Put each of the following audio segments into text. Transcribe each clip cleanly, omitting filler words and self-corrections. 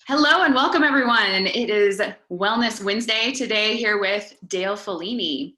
Hello and welcome everyone. It is Wellness Wednesday today here with Dale Falini.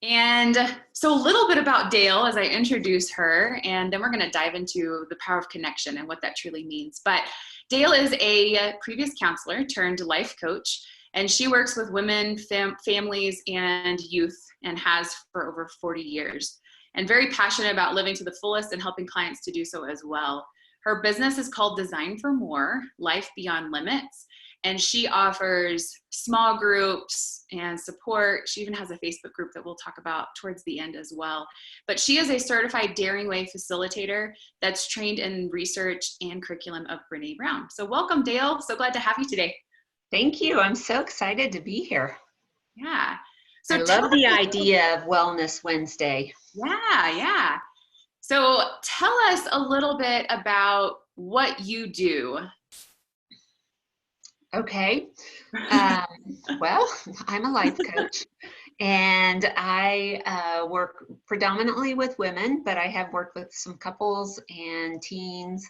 And so a little bit about Dale as I introduce her, and then we're going to dive into the power of connection and what that truly means. But Dale is a previous counselor turned life coach, and she works with women, families, and youth, and has for over 40 years. And very passionate about living to the fullest and helping clients to do so as well. Her business is called Design for More, Life Beyond Limits, and she offers small groups and support. She even has a Facebook group that we'll talk about towards the end as well. But she is a Certified Daring Way Facilitator that's trained in research and curriculum of Brené Brown. So welcome, Dale. So glad to have you today. Thank you. I'm so excited to be here. Yeah. So I love the idea of Wellness Wednesday. Yeah. So tell us a little bit about what you do. Okay. Well, I'm a life coach, and I work predominantly with women, but I have worked with some couples and teens.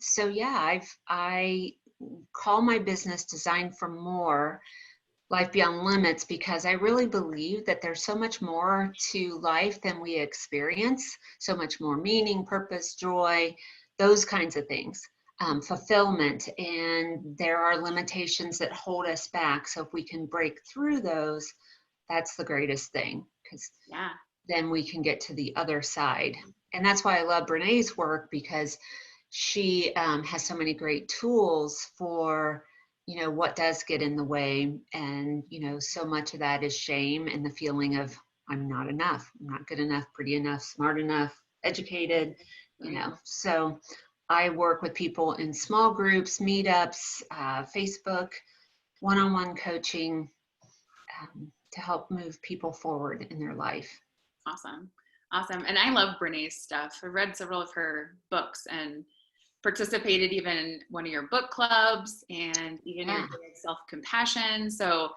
So yeah, I call my business Design for More, Life Beyond Limits, because I really believe that there's so much more to life than we experience, so much more meaning, purpose, joy, those kinds of things, fulfillment, and there are limitations that hold us back. So if we can break through those, that's the greatest thing, because then we can get to the other side. And that's why I love Brené's work, because she has so many great tools for what does get in the way. And, so much of that is shame and the feeling of I'm not enough, I'm not good enough, pretty enough, smart enough, educated, So I work with people in small groups, meetups, Facebook, one-on-one coaching to help move people forward in their life. Awesome. And I love Brené's stuff. I've read several of her books and participated even in one of your book clubs and even your self-compassion. So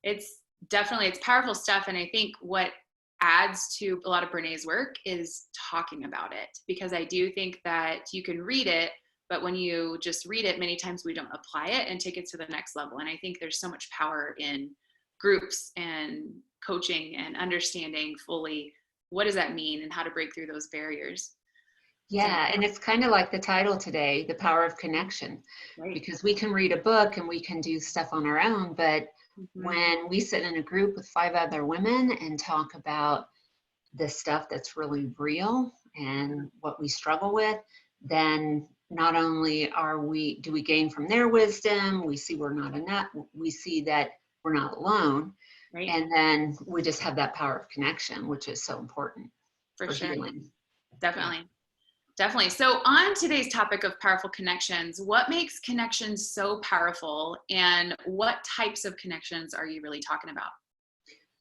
it's powerful stuff. And I think what adds to a lot of Brené's work is talking about it, because I do think that you can read it, but when you just read it, many times we don't apply it and take it to the next level. And I think there's so much power in groups and coaching and understanding fully what does that mean and how to break through those barriers. Yeah, and it's kind of like the title today, The Power of Connection, because we can read a book and we can do stuff on our own, but when we sit in a group with 5 other women and talk about the stuff that's really real and what we struggle with, then not only do we gain from their wisdom, we see we're not enough, we see that we're not alone, and then we just have that power of connection, which is so important for healing. Definitely. So on today's topic of powerful connections, what makes connections so powerful, and what types of connections are you really talking about?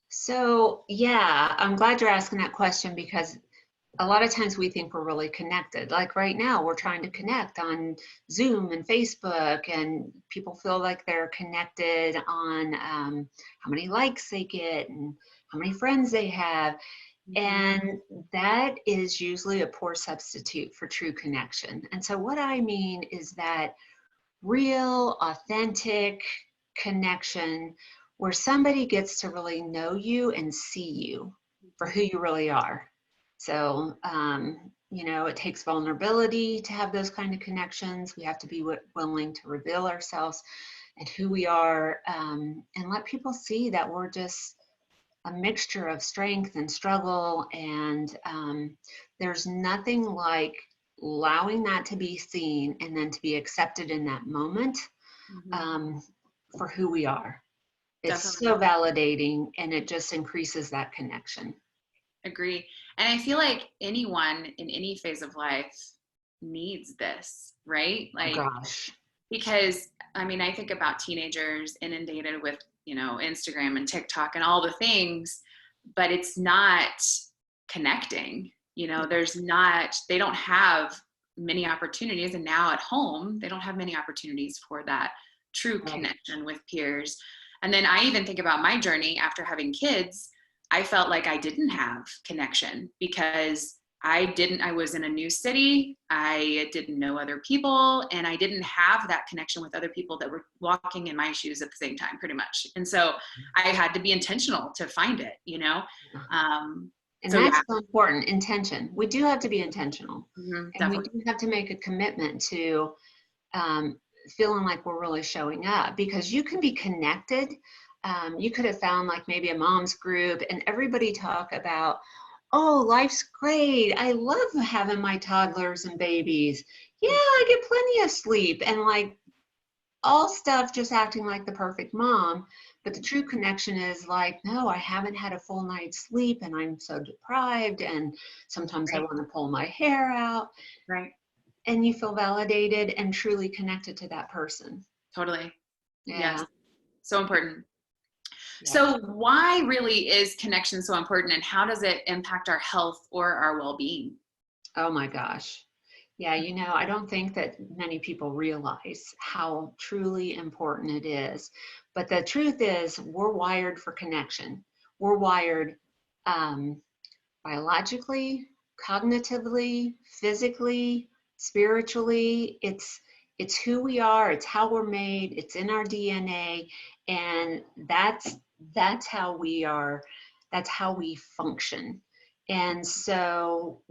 So yeah, I'm glad you're asking that question, because a lot of times we think we're really connected. Like right now, we're trying to connect on Zoom and Facebook, and people feel like they're connected on how many likes they get and how many friends they have. And that is usually a poor substitute for true connection. And so what I mean is that real, authentic connection where somebody gets to really know you and see you for who you really are. So, it takes vulnerability to have those kind of connections. We have to be willing to reveal ourselves and who we are, and let people see that we're just a mixture of strength and struggle, and there's nothing like allowing that to be seen and then to be accepted in that moment for who we are. It's so validating, and it just increases that connection. Agree. And I feel like anyone in any phase of life needs this, right? Like, gosh. Because I think about teenagers inundated with Instagram and TikTok and all the things, but it's not connecting. They don't have many opportunities, and now at home, they don't have many opportunities for that true connection with peers. And then I even think about my journey after having kids. I felt like I didn't have connection because I was in a new city. I didn't know other people, and I didn't have that connection with other people that were walking in my shoes at the same time, pretty much. And so I had to be intentional to find it, you know? And So that's yeah, so important, intention. We do have to be intentional. And we definitely. do have to make a commitment to feeling like we're really showing up, because you can be connected. You could have found like maybe a mom's group and everybody talk about, oh, life's great. I love having my toddlers and babies. Yeah, I get plenty of sleep, and like all stuff just acting like the perfect mom. But the true connection is like, no, I haven't had a full night's sleep and I'm so deprived. And sometimes I Right, want to pull my hair out. right. And you feel validated and truly connected to that person. Totally. Yes. Yeah. So important. Yeah. So why really is connection so important, and how does it impact our health or our well-being? Oh my gosh. Yeah, I don't think that many people realize how truly important it is. But the truth is, we're wired for connection. We're wired um, biologically, cognitively, physically, spiritually. It's who we are. It's how we're made. It's in our DNA, and that's how we are. That's how we function. And so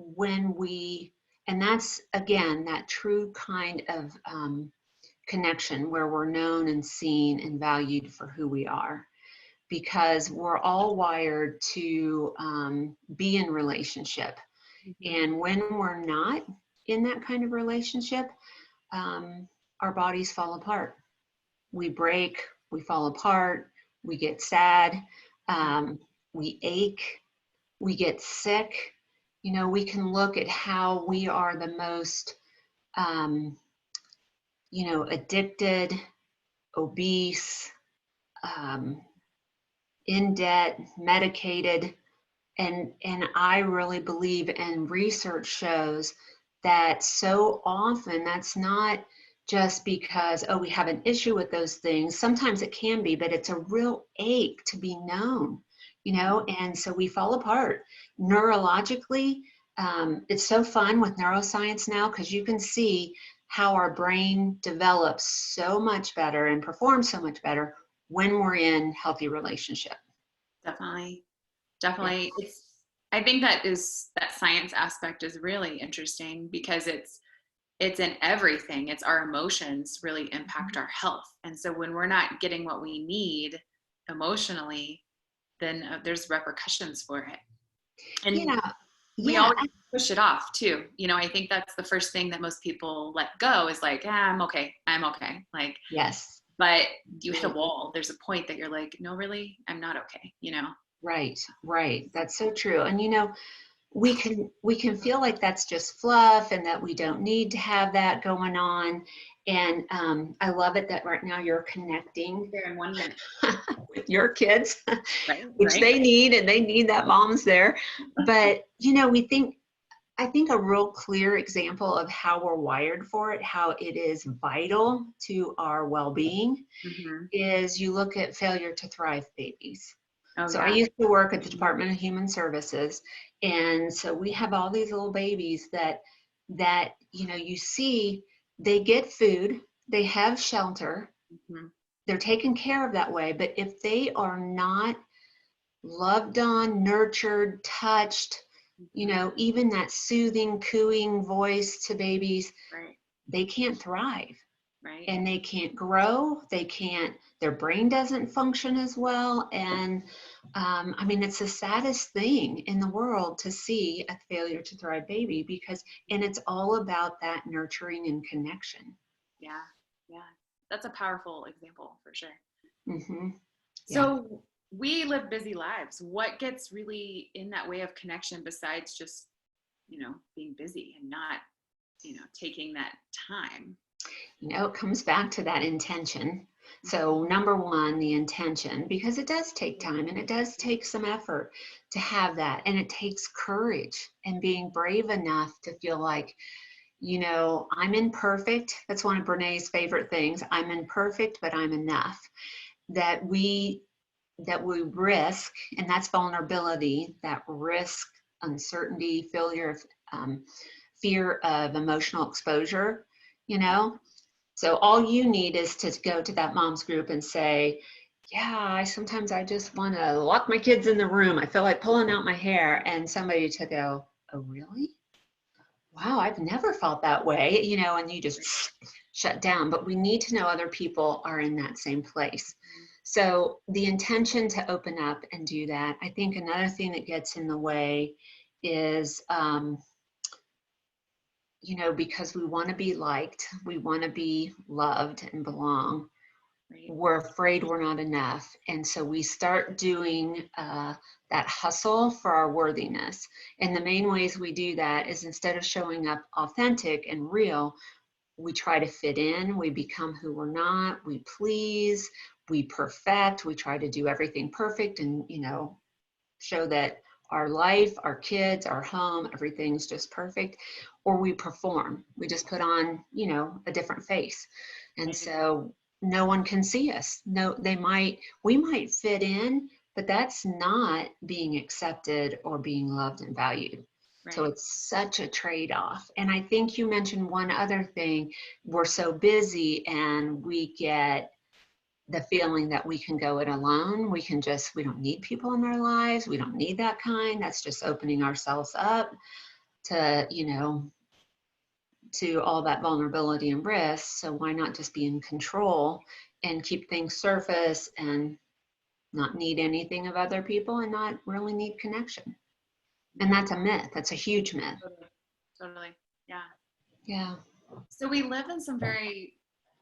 and that's again that true kind of connection where we're known and seen and valued for who we are, because we're all wired to be in relationship. And when we're not in that kind of relationship, our bodies fall apart. We break, we fall apart, we get sad, we ache, we get sick. We can look at how we are the most, addicted, obese, in debt, medicated. And I really believe, and research shows that so often that's not just because, oh, we have an issue with those things. Sometimes it can be, but it's a real ache to be known, and so we fall apart neurologically. It's so fun with neuroscience now, because you can see how our brain develops so much better and performs so much better when we're in healthy relationship. Definitely. Yeah. Definitely. I think that science aspect is really interesting, because it's in everything. It's our emotions really impact our health. And so when we're not getting what we need emotionally, then there's repercussions for it. And we Yeah. always push it off too. I think that's the first thing that most people let go, is like, I'm okay. I'm okay. Like, Yes. but you hit a wall. There's a point that you're like, no, really, I'm not okay. Right. That's so true. And we can feel like that's just fluff and that we don't need to have that going on. And I love it that right now you're connecting There in 1 minute. with your kids, Right. which they need, and they need that mom's there. But I think a real clear example of how we're wired for it, how it is vital to our well-being, is you look at failure to thrive babies. Oh, So yeah. I used to work at the Department of Human Services, and so we have all these little babies that you see, they get food, they have shelter, they're taken care of that way. But if they are not loved on, nurtured, touched, even that soothing, cooing voice to babies, Right. they can't thrive. Right. And they can't grow. Their brain doesn't function as well. And it's the saddest thing in the world to see a failure to thrive baby, and it's all about that nurturing and connection. Yeah. Yeah. That's a powerful example for sure. Mm-hmm. Yeah. So we live busy lives. What gets really in that way of connection, besides just, being busy and not, taking that time? It comes back to that intention. So number one, the intention, because it does take time and it does take some effort to have that. And it takes courage and being brave enough to feel like, I'm imperfect. That's one of Brené's favorite things. I'm imperfect, but I'm enough. That we risk, and that's vulnerability, that risk uncertainty, fear of emotional exposure, you know? So all you need is to go to that mom's group and say, yeah, sometimes I just want to lock my kids in the room. I feel like pulling out my hair, and somebody to go, oh, really? Wow, I've never felt that way, you know, and you just shut down. But we need to know other people are in that same place. So the intention to open up and do that, I think another thing that gets in the way is, you know, because we want to be liked, we want to be loved and belong. Right. We're afraid we're not enough. And so we start doing that hustle for our worthiness. And the main ways we do that is, instead of showing up authentic and real, we try to fit in, we become who we're not, we please, we perfect, we try to do everything perfect and, you know, show that our life, our kids, our home, everything's just perfect. Or we perform, we just put on, you know, a different face. And so no one can see us. No, we might fit in, but that's not being accepted or being loved and valued. Right. So it's such a trade-off. And I think you mentioned one other thing. We're so busy and we get the feeling that we can go it alone. We don't need people in our lives. We don't need that kind. That's just opening ourselves up to, you know, to all that vulnerability and risk. So why not just be in control and keep things surface and not need anything of other people and not really need connection? And that's a myth. That's a huge myth. Totally. Yeah. Yeah. So we live in some very,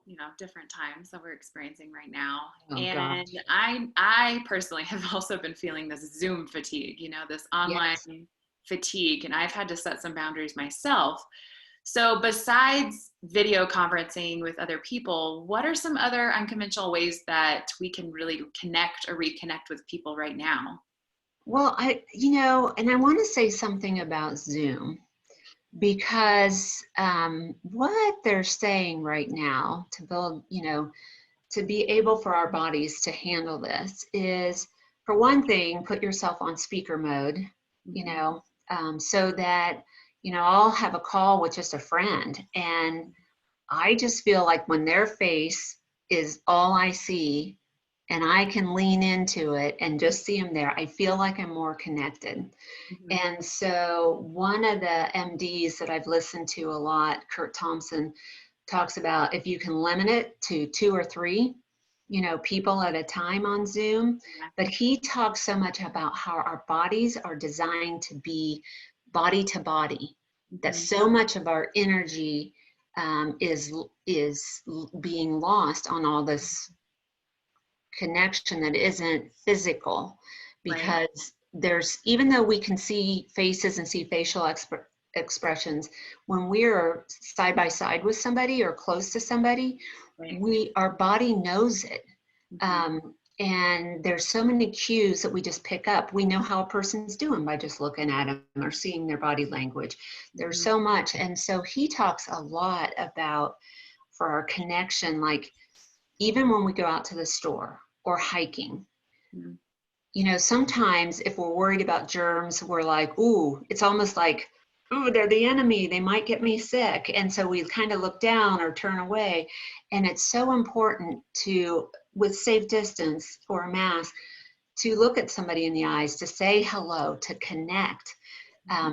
you know, different times that we're experiencing right now. Oh, and gosh. I personally have also been feeling this Zoom fatigue, you know, this online fatigue. And I've had to set some boundaries myself. So besides video conferencing with other people, what are some other unconventional ways that we can really connect or reconnect with people right now? Well, you know, and I want to say something about Zoom, because what they're saying right now to build, you know, to be able for our bodies to handle this is, for one thing, put yourself on speaker mode, you know, so that, you know, I'll have a call with just a friend, and I just feel like when their face is all I see and I can lean into it and just see them there, I feel like I'm more connected. And so one of the MDs that I've listened to a lot, Kurt Thompson, talks about if you can limit it to 2 or 3, you know, people at a time on Zoom. But he talks so much about how our bodies are designed to be body to body, that so much of our energy is being lost on all this connection that isn't physical, because there's, even though we can see faces and see facial expressions, when we're side by side with somebody or close to somebody, our body knows it. And there's so many cues that we just pick up. We know how a person's doing by just looking at them or seeing their body language. There's so much. And so he talks a lot about, for our connection, like even when we go out to the store or hiking, you know, sometimes if we're worried about germs, we're like, ooh, it's almost like, ooh, they're the enemy, they might get me sick. And so we kind of look down or turn away. And it's so important to, with safe distance or a mask, to look at somebody in the eyes, to say hello, to connect,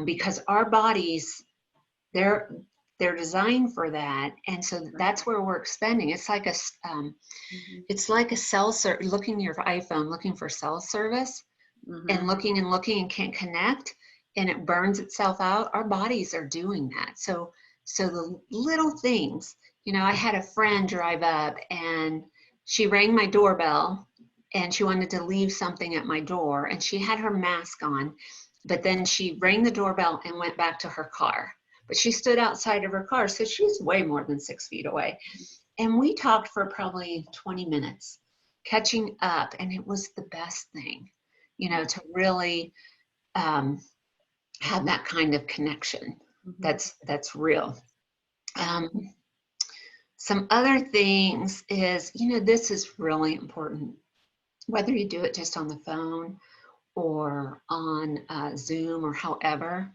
because our bodies, they're designed for that. And so that's where we're expending. It's like it's like a cell looking at your iPhone, looking for cell service, and looking and can't connect, and it burns itself out. Our bodies are doing that. So the little things, you know, I had a friend drive up and she rang my doorbell and she wanted to leave something at my door, and she had her mask on, but then she rang the doorbell and went back to her car. But she stood outside of her car, so she's way more than 6 feet away. And we talked for probably 20 minutes, catching up, and it was the best thing, you know, to really have that kind of connection. That's real. Some other things is, you know, this is really important, whether you do it just on the phone or on Zoom or however,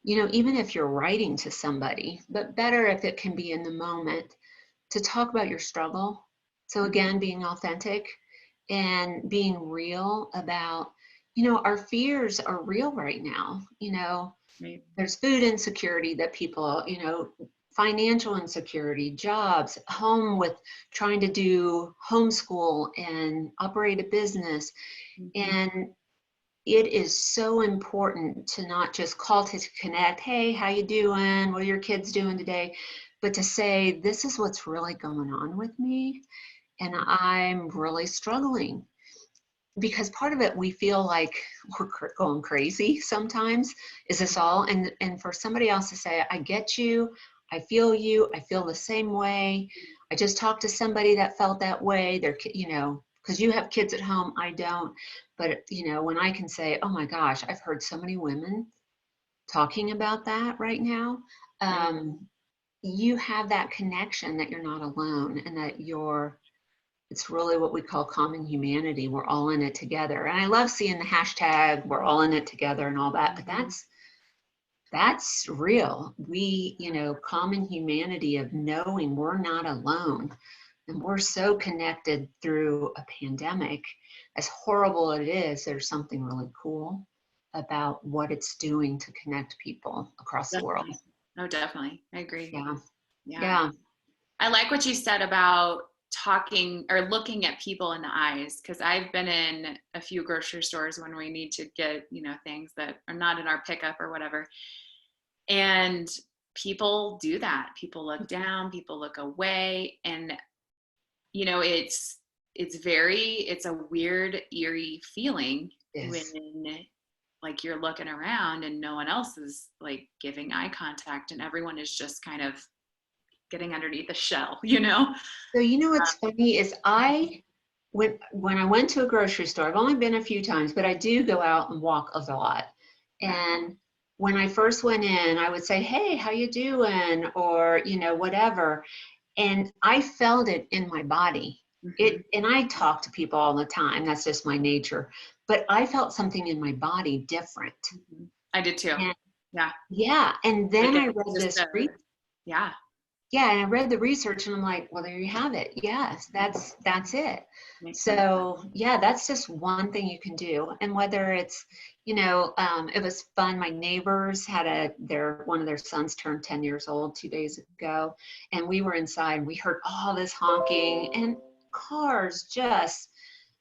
you know, even if you're writing to somebody, but better if it can be in the moment, to talk about your struggle. So again, being authentic and being real about, you know, our fears are real right now. You know, Right. there's food insecurity that people, you know, financial insecurity, jobs, home with trying to do homeschool and operate a business. And it is so important to not just call to connect, hey, how you doing? What are your kids doing today? But to say, this is what's really going on with me, and I'm really struggling. Because part of it, we feel like we're going crazy sometimes. Is this all? And for somebody else to say, I get you, I feel the same way. I just talked to somebody that felt that way. They're, you know, because you have kids at home, I don't. But, you know, when I can say, oh my gosh, I've heard so many women talking about that right now. You have that connection that you're not alone, and that it's really what we call common humanity. We're all in it together. And I love seeing the hashtag, we're all in it together and all that, but that's real. We, you know, common humanity of knowing we're not alone, and we're so connected through a pandemic. As horrible it is, there's something really cool about what it's doing to connect people across the world. Oh, definitely. I agree. Yeah. Yeah. Yeah. I like what you said about talking or looking at people in the eyes, because I've been in a few grocery stores when we need to get, you know, things that are not in our pickup or whatever. And people do that. People look down, people look away. And, you know, it's a weird, eerie feeling when like you're looking around and no one else is like giving eye contact, and everyone is just kind of getting underneath the shell, you know? So, you know, what's funny is when I went to a grocery store, I've only been a few times, but I do go out and walk a lot. And when I first went in, I would say, hey, how you doing? Or, you know, whatever. And I felt it in my body. And I talk to people all the time. That's just my nature. But I felt something in my body different. I did too. And, yeah. Yeah. And then like I read this. Yeah. Yeah, and I read the research and I'm like, well, there you have it. Yes, that's it. So yeah, that's just one thing you can do. And whether it's, you know, it was fun. My neighbors had one of their sons turned 10 years old 2 days ago, and we were inside and we heard all this honking and cars just,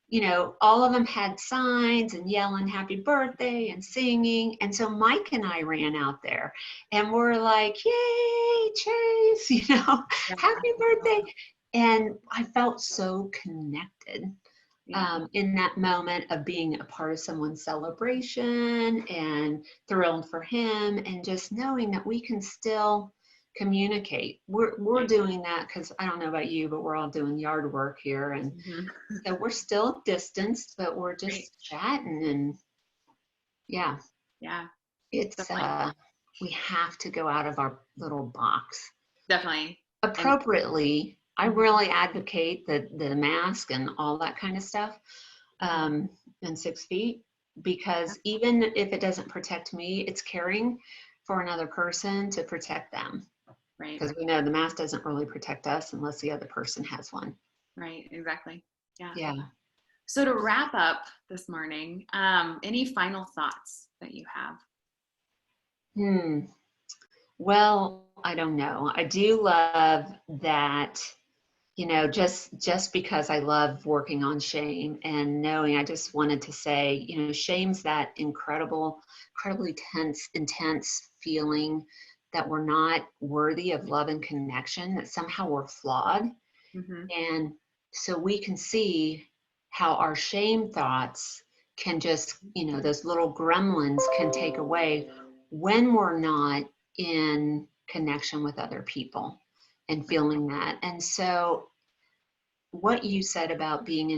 you know, all of them had signs and yelling happy birthday and singing. And so Mike and I ran out there and we're like, yay, Chase, you know, happy birthday. And I felt so connected in that moment of being a part of someone's celebration and thrilled for him, and just knowing that we can still communicate. We're doing that because I don't know about you, but we're all doing yard work here, and so we're still distanced, but we're just chatting. And yeah, it's we have to go out of our little box. Definitely. Appropriately. I really advocate the mask and all that kind of stuff, and 6 feet, because even if it doesn't protect me, it's caring for another person to protect them. Right. Because we know the mask doesn't really protect us unless the other person has one. Right, exactly. Yeah. Yeah. So to wrap up this morning, any final thoughts that you have? Well, I don't know. I do love that, you know, just because I love working on shame and knowing, I just wanted to say, you know, shame's that incredibly intense feeling that we're not worthy of love and connection, that somehow we're flawed. And so we can see how our shame thoughts can just, you know, those little gremlins can take away when we're not in connection with other people and feeling that. And so what you said about being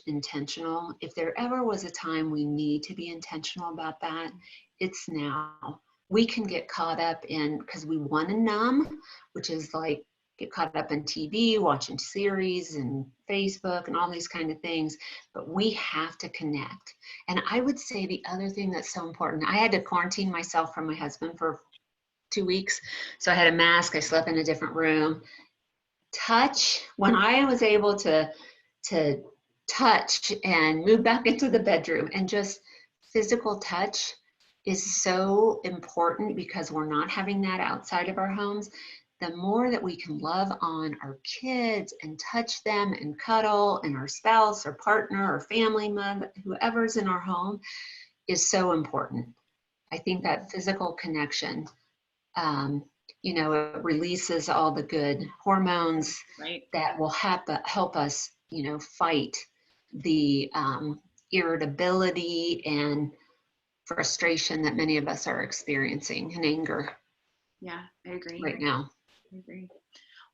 intentional, if there ever was a time we need to be intentional about that, it's now. We can get caught up in, because we want to numb, which is like get caught up in TV, watching series and Facebook and all these kind of things, but we have to connect. And I would say the other thing that's so important, I had to quarantine myself from my husband for 2 weeks. So I had a mask, I slept in a different room. Touch, when I was able to touch and move back into the bedroom, and just physical touch is so important because we're not having that outside of our homes. The more that we can love on our kids and touch them and cuddle, and our spouse or partner or family member, whoever's in our home, is so important. I think that physical connection, you know, it releases all the good hormones that will help us, you know, fight the irritability and frustration that many of us are experiencing, and anger. Yeah, I agree. Right now. I agree.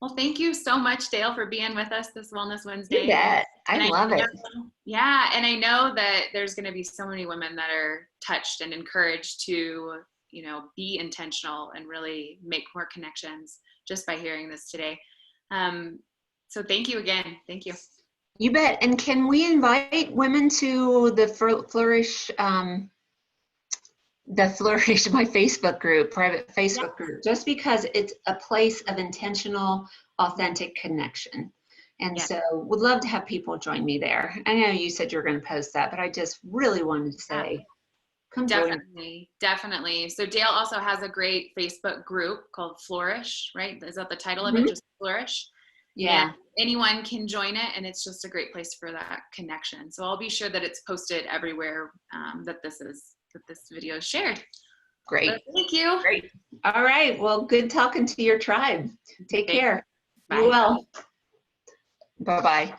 Well, thank you so much, Dale, for being with us this Wellness Wednesday. You bet. I love it. Yeah, and I know that there's going to be so many women that are touched and encouraged to, you know, be intentional and really make more connections just by hearing this today. So thank you again. Thank you. You bet. And can we invite women to the Flourish, my Facebook group, private Facebook group, just because it's a place of intentional, authentic connection. And so would love to have people join me there. I know you said you were going to post that, but I just really wanted to say, come definitely, definitely. So Dale also has a great Facebook group called Flourish, right? Is that the title of it? Just Flourish? Yeah. And anyone can join it, and it's just a great place for that connection. So I'll be sure that it's posted everywhere that this video is shared. Great. But thank you. Great. All right. Well, good talking to your tribe. Take care. Bye. Be well. Bye-bye.